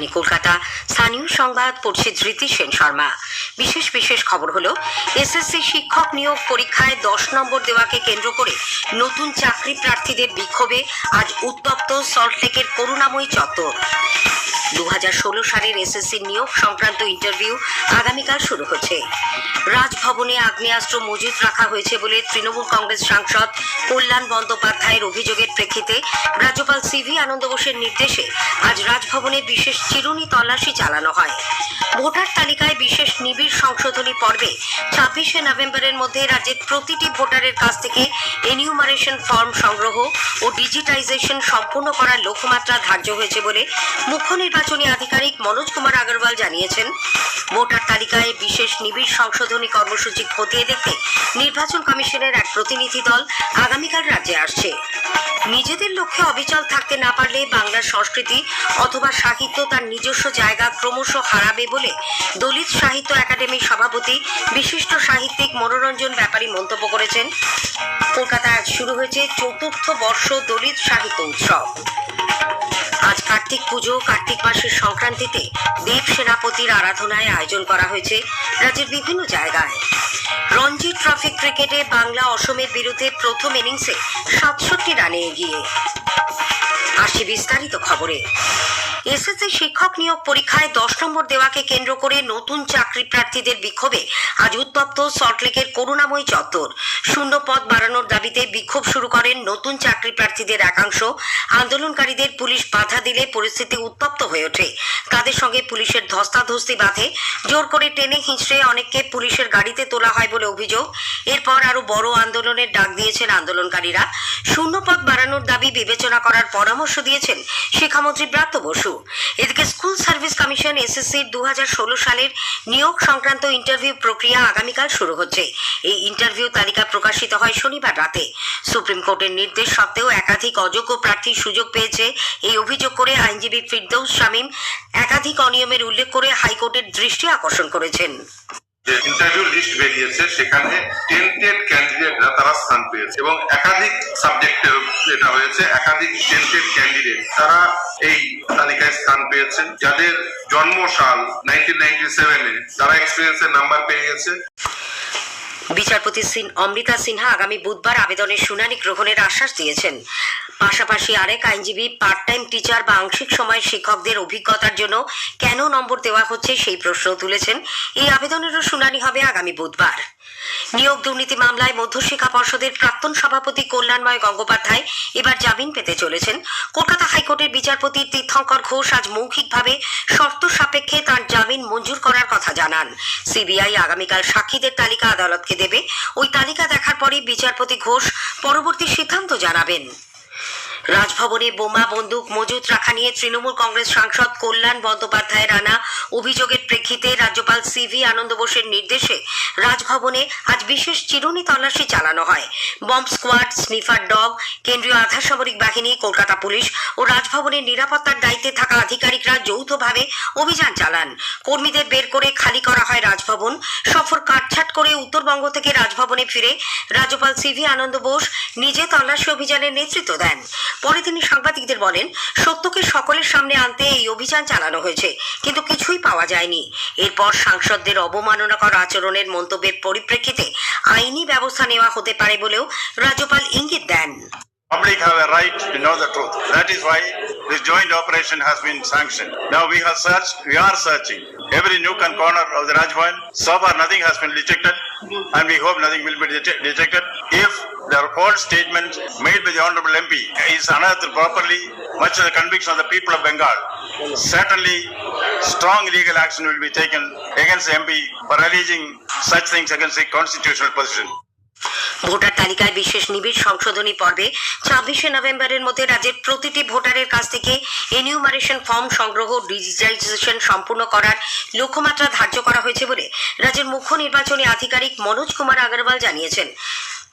রাজধানী কলকাতা। স্থানীয় সংবাদ পড়ছে ধৃতি সেন শর্মা। বিশেষ খবর হলো, এসএসসি শিক্ষক নিয়োগ পরীক্ষায় 10 নম্বর দেওয়াকে কেন্দ্র করে নতুন চাকরি প্রার্থীদের বিক্ষোভে আজ উত্তপ্ত সল্টলেকের করুণাময়ী চত্বর। 2016 সালের এসএসসি নিয়োগ সংক্রান্ত ইন্টারভিউ আগামীকাল শুরু হচ্ছে। রাজভবনে আগ্নেয়াস্ত্র মজুত রাখা হয়েছে বলে তৃণমূল কংগ্রেস সাংসদ কল্যাণ বন্দ্যোপাধ্যায়ের অভিযোগের প্রেক্ষিতে রাজ্যপাল সিভি আনন্দ বোসের নির্দেশে আজ রাজভবনে বিশেষ চিরুনি তল্লাশি চালানো হয়। ভোটার তালিকায় বিশেষ নিবিড় সংশোধনী পর্বে 26শে নভেম্বরের মধ্যে রাজ্যের প্রতিটি ভোটারের কাছ থেকে এনিউমারেশন ফর্ম সংগ্রহ ও ডিজিটাইজেশন সম্পূর্ণ করার লক্ষ্যমাত্রা ধার্য হয়েছে বলে মুখ্য নির্বাচনী আধিকারিক মনোজ কুমার আগরওয়াল জানিয়েছেন। ভোটার তালিকায় বিশেষ নিবিড় সংশোধনী কর্মসূচি খতিয়ে দেখতে নির্বাচন কমিশনের এক প্রতিনিধি দল আগামীকাল রাজ্যে আসছে। নিজেদের লক্ষ্যে অবিচল থাকতে না পারলে বাংলার সংস্কৃতি অথবা সাহিত্য তার নিজস্ব জায়গা ক্রমশ হারাবে বলে দলিত সাহিত্য একাডেমির সভাপতি বিশিষ্ট সাহিত্যিক মনোরঞ্জন ব্যাপারী মন্তব্য করেছেন। কলকাতায় আজ শুরু হয়েছে ৪র্থ বর্ষ দলিত সাহিত্য উৎসব। আজ কার্তিক পুজো। কার্তিক মাসের সংক্রান্তিতে দেব সেনাপতির আরাধনায় আয়োজন করা হয়েছে রাজ্যের বিভিন্ন জায়গায়। রঞ্জি ট্রফি ক্রিকেটে বাংলা অসমের বিরুদ্ধে প্রথম ইনিংসে ৬৭ রানে এগিয়ে। আসি বিস্তারিত খবরে। এসএসসি শিক্ষক নিয়োগ পরীক্ষায় 10 নম্বর দেওয়াকে কেন্দ্র করে নতুন চাকরি প্রার্থীদের বিক্ষোভে আজ উত্তপ্ত সল্টলেকের করুণাময়ী চত্বর। শূন্য পদ বাড়ানোর দাবিতে বিক্ষোভ শুরু করেন নতুন চাকরি প্রার্থীদের একাংশ। আন্দোলনকারীদের পুলিশ বাধা দিলে পরিস্থিতি উত্তপ্ত হয়ে ওঠে। তাদের সঙ্গে পুলিশের ধস্তাধস্তি বাধে। জোর করে টেনে হিঁচড়ে অনেককে পুলিশের গাড়িতে তোলা হয় বলে অভিযোগ। এরপর আরো বড় আন্দোলনের ডাক দিয়েছেন আন্দোলনকারীরা। শূন্য পদ বাড়ানোর দাবি বিবেচনা করার পরামর্শ দিয়েছেন শিক্ষামন্ত্রী ব্রাত্য বসু। এদিকে স্কুল সার্ভিস কমিশন এসএসসির 2016 সালের নিয়োগ সংক্রান্ত ইন্টারভিউ প্রক্রিয়া আগামীকাল শুরু হচ্ছে। এই ইন্টারভিউ তালিকা প্রকাশিত হয় শনিবার রাতে। সুপ্রিম কোর্টের নির্দেশ সত্ত্বেও একাধিক অযোগ্য প্রার্থী সুযোগ পেয়েছে এই অভিযোগ করে আইনজীবী ফিরদৌস শামীম একাধিক অনিয়মের উল্লেখ করে হাইকোর্টের দৃষ্টি আকর্ষণ করেছেন। যে ইন্টারভিউ লিস্ট বেরিয়েছে সেখানে টেন্টেড ক্যান্ডিডেটরা তারা স্থান পেয়েছে এবং একাধিক সাবজেক্টে এটা হয়েছে। একাধিক টেন্টেড ক্যান্ডিডেট তারা এই তালিকায় স্থান পেয়েছেন। যাদের জন্মসাল 1997 তারা এক্সপিরিয়েন্সের নাম্বার পেয়ে গেছে। বিচারপতি অমৃতা সিনহা আগামী বুধবার আবেদনের শুনানি গ্রহণের আশ্বাস দিয়েছেন। পাশাপাশি আরেক আইনজীবী পার্ট টাইম টিচার বা আংশিক সময় শিক্ষকদের অভিজ্ঞতার জন্য কেন নম্বর দেওয়া হচ্ছে সেই প্রশ্ন তুলেছেন। এই আবেদনেরও শুনানি হবে আগামী বুধবার। নিয়োগ দুর্নীতি মামলায় মধ্যশিক্ষা পর্ষদের প্রাক্তন সভাপতি কল্যাণময় গঙ্গোপাধ্যায় এবার জামিন পেতে চলেছেন। কলকাতা হাইকোর্টের বিচারপতি তীর্থঙ্কর ঘোষ আজ মৌখিকভাবে শর্ত সাপেক্ষে তার জামিন মঞ্জুর করার কথা জানান। সিবিআই আগামীকাল সাক্ষীদের তালিকা আদালতকে দেবে। ওই তালিকা দেখার পরে বিচারপতি ঘোষ পরবর্তী সিদ্ধান্ত জানাবেন। রাজভবনে বোমা বন্দুক মজুত রাখা নিয়ে তৃণমূল কংগ্রেস সাংসদ কল্যাণ বন্দ্যোপাধ্যায়ের আনা অভিযোগের প্রেক্ষিতে রাজ্যপাল সিভি আনন্দ বোসের নির্দেশে রাজভবনে আজ বিশেষ চিরুনি তল্লাশি চালানো হয়। বম্ব স্কোয়াড, স্নিফার ডগ, কেন্দ্রীয় আধা সামরিক বাহিনী, কলকাতা পুলিশ ও রাজভবনের নিরাপত্তার দায়িত্বে থাকা আধিকারিকরা যৌথভাবে অভিযান চালান। কর্মীদের বের করে খালি করা হয় রাজভবন। সফর কাটছাট করে উত্তরবঙ্গ থেকে রাজভবনে ফিরে রাজ্যপাল সিভি আনন্দ বোস নিজে তল্লাশি অভিযানের নেতৃত্ব দেন। পরে তিনি সাংবাদিকদের বলেন, সত্যকে সকলের সামনে আনতে এই অভিযান চালানো হয়েছে, কিন্তু কিছুই পাওয়া যায়নি। এরপর সাংসদদের অবমাননাকর আচরণের মন্তব্যের পরিপ্রেক্ষিতে আইনি ব্যবস্থা নেওয়া হতে পারে বলেও রাজ্যপাল ইঙ্গিত দেন। Public have a right to know the truth. That is why this joint operation has been sanctioned. Now we are searching every nook and corner of the Rajbhavan. So far nothing has been detected and we hope nothing will be detected. If the false statement made by the Honorable MP is unearthed properly, much to the conviction of the people of Bengal, certainly strong legal action will be taken against the MP for alleging such things against the constitutional position. Voter তালিকায় বিশেষ নিবিড় সংশোধনী পর্বে 26শে নভেম্বরের মধ্যে রাজ্যের প্রতিটি ভোটারের কাছ থেকে এনিউমারেশন ফর্ম সংগ্রহ, ডিজিটাইজেশন সম্পূর্ণ করার লক্ষ্যমাত্রা ধার্য করা হয়েছে বলে রাজ্যের মুখ্য নির্বাচনী আধিকারিক মনোজ কুমার আগরওয়াল জানিয়েছেন।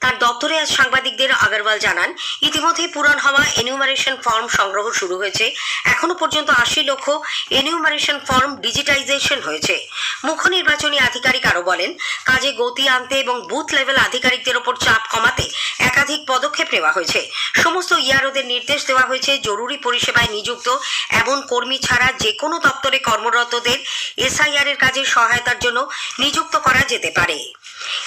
তার দপ্তরে আজ সাংবাদিকদের আগরওয়াল জানান, ইতিমধ্যে পূরণ হওয়া এনিউমারেশন ফর্ম সংগ্রহ শুরু হয়েছে। এখনো পর্যন্ত 80 লক্ষ এনিউমারেশন ফর্ম ডিজিটাইজেশন হয়েছে। মুখ্য নির্বাচনী আধিকারিক আরও বলেন, কাজে গতি আনতে এবং বুথ লেভেল আধিকারিকদের ওপর চাপ কমাতে একাধিক পদক্ষেপ নেওয়া হয়েছে। সমস্ত ইআরওদের নির্দেশ দেওয়া হয়েছে, জরুরি পরিষেবায় নিযুক্ত এমন কর্মী ছাড়া যে কোনো দপ্তরে কর্মরতদের এসআইআর এর কাজে সহায়তার জন্য নিযুক্ত করা যেতে পারে।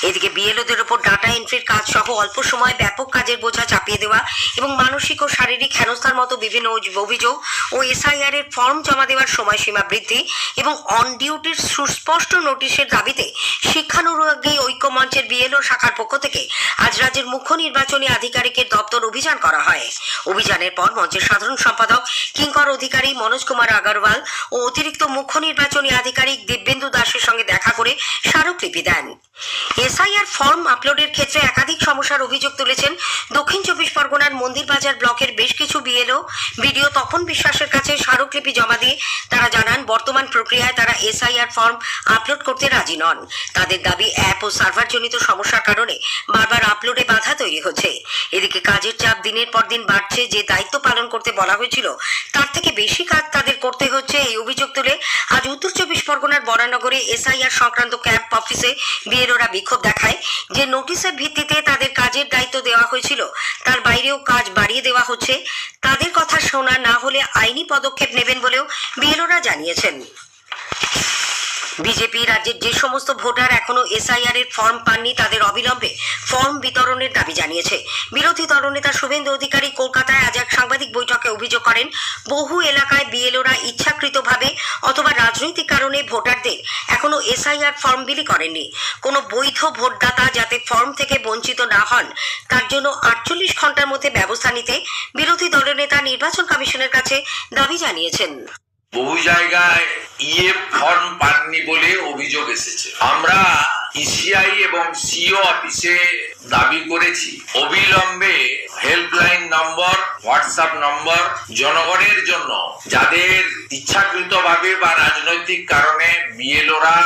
এদিকে বিএলওদের ওপর ডাটা এন্ট্রির কাজ সহ অল্প সময় ব্যাপক কাজের বোঝা চাপিয়ে দেওয়া এবং মানসিক ও শারীরিক হেনস্থার মতো বিভিন্ন অভিযোগ ও এসআইআর এর ফর্ম জমা দেওয়ার সময়সীমা বৃদ্ধি এবং অন ডিউটির সুস্পষ্ট নোটিশের দাবিতে শিক্ষানুরাগী ঐক্য মঞ্চের বিএলও শাখার পক্ষ থেকে আজ রাজ্যের মুখ্য নির্বাচনী আধিকারিকের দপ্তর অভিযান করা হয়। অভিযানের পর মঞ্চের সাধারণ সম্পাদক কিঙ্কর অধিকারী, মনোজ কুমার আগরওয়াল ও অতিরিক্ত মুখ্য নির্বাচনী আধিকারিক দিব্যেন্দু দাসের সঙ্গে দেখা করে স্মারকলিপি দেন। এসআইআর ফর্ম আপলোডের ক্ষেত্রে একাধিক সমস্যার অভিযোগ তুলেছেন দক্ষিণ 24 পরগনার মন্দিরবাজার ব্লকের বেশ কিছু বিএলও। বিডিও তপন বিশ্বাসের কাছে স্মারকলিপি জমা দিয়ে তারা জানান, বর্তমান প্রক্রিয়ায় তারা এসআইআর ফর্ম আপলোড করতে রাজি নন। তাদের দাবি, অ্যাপ ও সার্ভারজনিত সমস্যার কারণে বারবার আপলোডে বাধা তৈরি হচ্ছে। এদিকে কাজের চাপ দিনের পর দিন বাড়ছে। যে দায়িত্ব পালন করতে বলা হয়েছিল তার থেকে বেশি কাজ তাদের করতে হচ্ছে। এই অভিযোগ তুলে আজ উত্তর 24 পরগনার বরানগরে এসআইআর সংক্রান্ত ক্যাম্প অফিসে বিএলওরা বিক্ষোভ দেখায়। যে নোটিশের ভিত্তিতে তাদের কাজের দায়িত্ব দেওয়া হয়েছিল তার বাইরেও কাজ বাড়িয়ে দেওয়া হচ্ছে। তাদের কথা শোনা না হলে আইনি পদক্ষেপ নেবেন বলেও বিএলওরা জানিয়েছেন। বিজেপি রাজ্যের যে সমস্ত ভোটার এখনো এসআইআর এর ফর্ম পাননি তাদের অবিলম্বে ফর্ম বিতরণের দাবি জানিয়েছে। বিরোধী দলনেতা শুভেন্দু অধিকারী কলকাতায় আজ এক সাংবাদিক বৈঠকে অভিযোগ করেন, বহু এলাকায় বিএলওরা ইচ্ছাকৃতভাবে অথবা রাজনৈতিক কারণে ভোটারদের এখনো এসআইআর ফর্ম বিলি করেননি। কোনো বৈধ ভোটদাতা যাতে ফর্ম থেকে বঞ্চিত না হন তার জন্য 48 ঘন্টার মধ্যে ব্যবস্থা নিতে বিরোধী দলনেতা নির্বাচন কমিশনের কাছে দাবি জানিয়েছেন। বহু জায়গায় ফর্ম পাননি বলে অভিযোগ এসেছে। আমরা ইসিআই এবং সিও অফিসে দাবি করেছি অবিলম্বে হেল্পলাইন নম্বর, হোয়াটসঅ্যাপ নম্বর জনগণের জন্য যাদের ইচ্ছাকৃতভাবে বা রাজনৈতিক কারণে বিএলওরা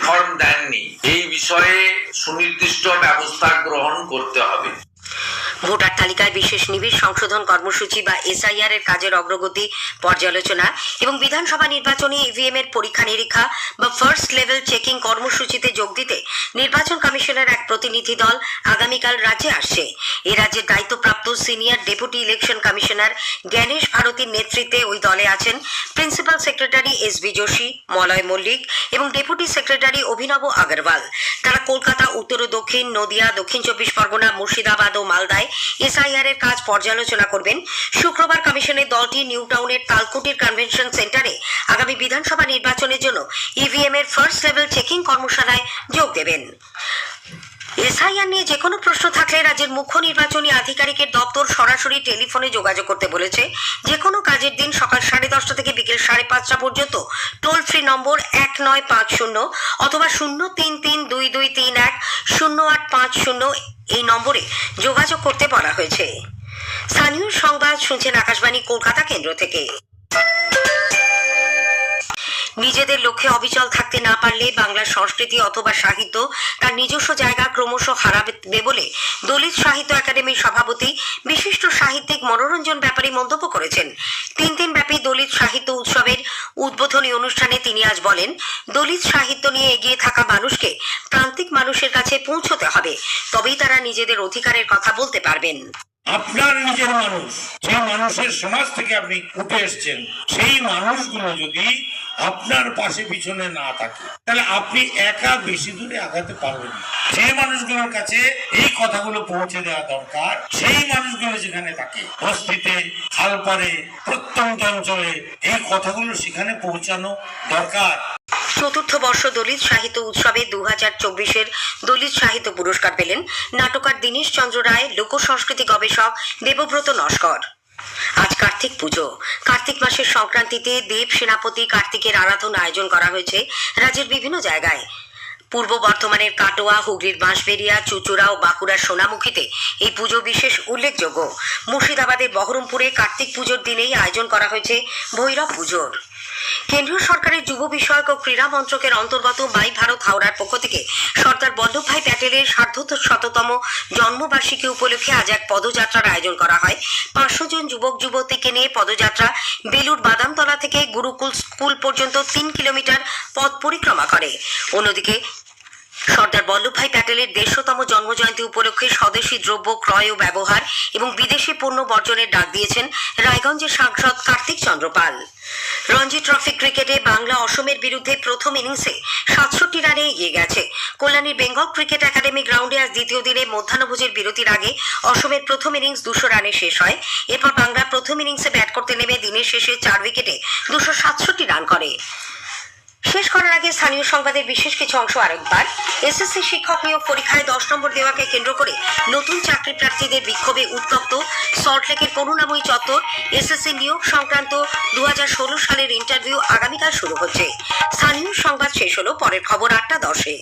ফর্ম দেননি, এই বিষয়ে সুনির্দিষ্ট ব্যবস্থা গ্রহণ করতে হবে। ভোটার তালিকায় বিশেষ নিবিড় সংশোধন কর্মসূচি বা এসআইআর এর কাজের অগ্রগতি পর্যালোচনা এবং বিধানসভা নির্বাচনে ইভিএম এর পরীক্ষা নিরীক্ষা বা ফার্স্ট লেভেল চেকিং কর্মসূচিতে যোগ দিতে নির্বাচন কমিশনের এক প্রতিনিধি দল আগামীকাল রাজ্যে আসছে। এই রাজ্যের দায়িত্বপ্রাপ্ত senior deputy election commissioner Gyanesh ভারতীর নেতৃত্বে ওই দলে আছেন principal secretary SB Joshi, Malay Mallick এবং ডেপুটি সেক্রেটারি অভিনব আগরওয়াল। তারা কলকাতা, উত্তর ও দক্ষিণ, নদিয়া, দক্ষিণ 24 পরগনা, মুর্শিদাবাদ ও মালদায় এসআইআর এর কাজ পর্যালোচনা করবেন। শুক্রবার কমিশনের দলটি নিউ টাউনের তালকুটির কনভেনশন সেন্টারে আগামী বিধানসভা নির্বাচনের জন্য ইভিএম এর ফার্স্ট লেভেল চেকিং কর্মশালায় যোগ দেবেন। এসআইআর নিয়ে যে কোনো প্রশ্ন থাকলে রাজ্যের মুখ্য নির্বাচনী আধিকারিকের দপ্তর সরাসরি টেলিফোনে যোগাযোগ করতে বলেছে। যে কোনো কাজের দিন সকাল 10:30 থেকে বিকেল 5:30 পর্যন্ত টোল ফ্রি নম্বর 1950 অথবা 033223100850 এই নম্বরে যোগাযোগ করতে বলা হয়েছে। স্থানীয় সংবাদ শুনছেন আকাশবাণী কলকাতা কেন্দ্র থেকে। নিজেদের লক্ষ্যে অবিচল থাকতে না পারলে বাংলার সংস্কৃতি অথবা সাহিত্য তার নিজস্ব জায়গা ক্রমশ হারাবে বলে দলিত সাহিত্য একাডেমির সভাপতি বিশিষ্ট সাহিত্যিক মনোরঞ্জন ব্যাপারী মন্তব্য করেছেন। 3 দিনব্যাপী দলিত সাহিত্য উৎসবের উদ্বোধনী অনুষ্ঠানে তিনি আজ বলেন, দলিত সাহিত্য নিয়ে এগিয়ে থাকা মানুষকে প্রান্তিক মানুষের কাছে পৌঁছতে হবে, তবেই তারা নিজেদের অধিকারের কথা বলতে পারবেন। আপনার নিজের মানুষ, যে মানুষের সমাজ থেকে আপনি উঠে এসছেন, সেই মানুষগুলো যদি আপনার পাশে পিছনে না থাকে তাহলে আপনি একা বেশি দূরে আগাতে পারবেন না। যে মানুষগুলোর কাছে এই কথাগুলো পৌঁছে দেওয়া দরকার, সেই মানুষগুলো যেখানে থাকে, বস্তিতে, খালপাড়ে, প্রত্যন্ত অঞ্চলে এই কথাগুলো সেখানে পৌঁছানো দরকার। চতুর্থ বর্ষ দলিত সাহিত্য উৎসবে 2024-এর দলিত সাহিত্য পুরস্কার পেলেন নাট্যকার দীনেশ চন্দ্র রায়, লোক সংস্কৃতি গবেষক দেবব্রত নস্কর। আজ কার্তিক পুজো। কার্তিক মাসের সংক্রান্তিতে দেব সেনাপতি কার্তিকের আরাধনা আয়োজন করা হয়েছে রাজ্যের বিভিন্ন জায়গায়। পূর্ব বর্ধমানের কাটোয়া, হুগলির বাঁশবেড়িয়া, চুঁচুড়া ও বাঁকুড়ার সোনামুখীতে এই পুজো বিশেষ উল্লেখযোগ্য। মুর্শিদাবাদের বহরমপুরে কার্তিক পুজোর দিনেই আয়োজন করা হয়েছে ভৈরব পুজোর। কেন্দ্রীয় সরকারের যুব বিষয়ক ও ক্রীড়া মন্ত্রকের অন্তর্গত মাই ভারত হাওড়ার পক্ষ থেকে সর্দার বল্লভভাই প্যাটেলের ১৫০তম জন্মবার্ষিকী উপলক্ষে আজ এক পদযাত্রার আয়োজন করা হয়। ৫০০ জন যুবক যুবতীকে নিয়ে পদযাত্রা বেলুর বাদামতলা থেকে গুরুকুল স্কুল পর্যন্ত ৩ কিলোমিটার পথ পরিক্রমা করে। অন্যদিকে সর্দার বল্লভভাই প্যাটেলের ১৫০তম জন্মজয়ন্তী উপলক্ষে স্বদেশী দ্রব্য ক্রয় ও ব্যবহার এবং বিদেশি পণ্য বর্জনের ডাক দিয়েছেন রায়গঞ্জের সাংসদ কার্তিক চন্দ্র পাল। রঞ্জি ট্রফি ক্রিকেটে বাংলা অসমের বিরুদ্ধে প্রথম ইনিংসে ৬৭ রানে এগিয়ে গেছে। কল্যাণীর বেঙ্গল ক্রিকেট একাডেমি গ্রাউন্ডে আজ দ্বিতীয় দিনে মধ্যাহ্নভোজের বিরতির আগে অসমের প্রথম ইনিংস ২০০ রানে শেষ হয়। এরপর বাংলা প্রথম ইনিংসে ব্যাট করতে নেমে দিনের শেষে ৪ উইকেটে ২৬৭ রান করে। শেষ করার আগে স্থানীয় সংবাদের বিশেষ কিছু অংশ আরেকবার। এসএসসি শিক্ষক নিয়োগ পরীক্ষায় ১০ নম্বর দেওয়াকে কেন্দ্র করে নতুন চাকরি প্রার্থীদের বিক্ষোভে উত্তপ্ত সল্টলেকের করুণাময়ী চত্বর। এসএসসি নিয়োগ সংক্রান্ত ২০১৬ সালের ইন্টারভিউ আগামীকাল শুরু হচ্ছে। স্থানীয় সংবাদ শেষ হলো। পরের খবর ৮টা ১০-এ।